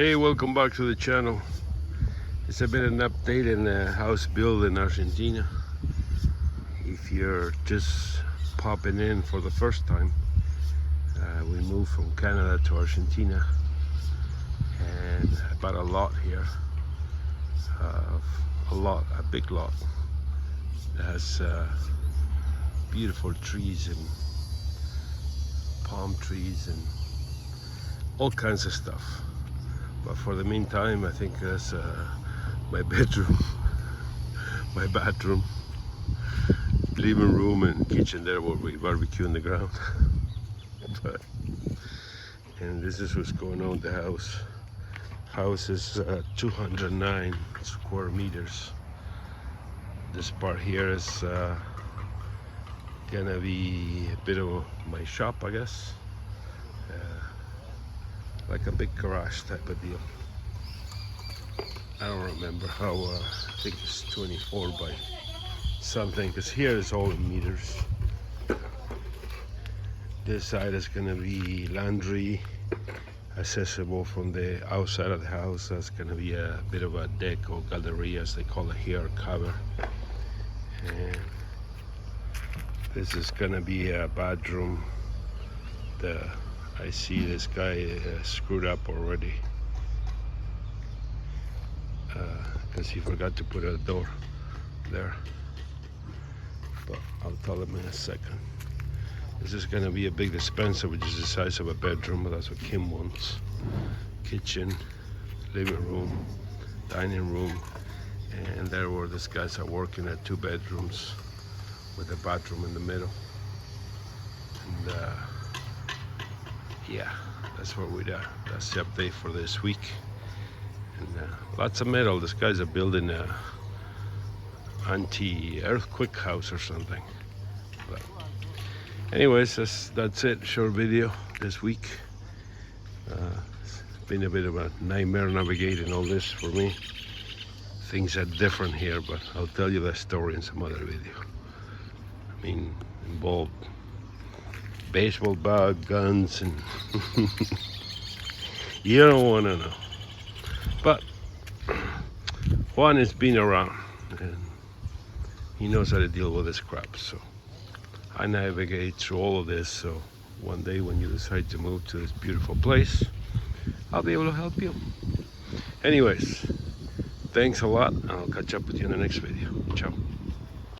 Hey, welcome back to the channel. It's a bit of an update in the house build in Argentina. If you're just popping in for the first time, we moved from Canada to Argentina and I bought a lot here. A big lot that has beautiful trees and palm trees and all kinds of stuff. But for the meantime, I think that's my bedroom, my bathroom, living room and kitchen there where we barbecue on the ground. And this is what's going on with the house. House is 209 square meters. This part here is gonna be a bit of my shop, I guess. Like a big garage type of deal. I don't remember how, I think it's 24 by something, because here is all in meters. This side is gonna be laundry, accessible from the outside of the house. That's gonna be a bit of a deck or galleria, as they call it here, cover. And this is gonna be a bathroom. I see this guy screwed up already because he forgot to put a door there, but I'll tell him in a second. This is going to be a big dispenser, which is the size of a bedroom, but that's what Kim wants. Kitchen, living room, dining room, and there where these guys are working at 2 bedrooms with a bathroom in the middle. And yeah, that's where we're at. That's the update for this week. And lots of metal. These guys are building a anti-earthquake house or something. But anyways, that's it. Short video this week. It's been a bit of a nightmare navigating all this for me. Things are different here, but I'll tell you that story in some other video. I mean, involved baseball bat, guns, and you don't want to know. But Juan has been around and he knows how to deal with this crap. So I navigate through all of this. So one day when you decide to move to this beautiful place, I'll be able to help you. Anyways, thanks a lot, and I'll catch up with you in the next video. Ciao.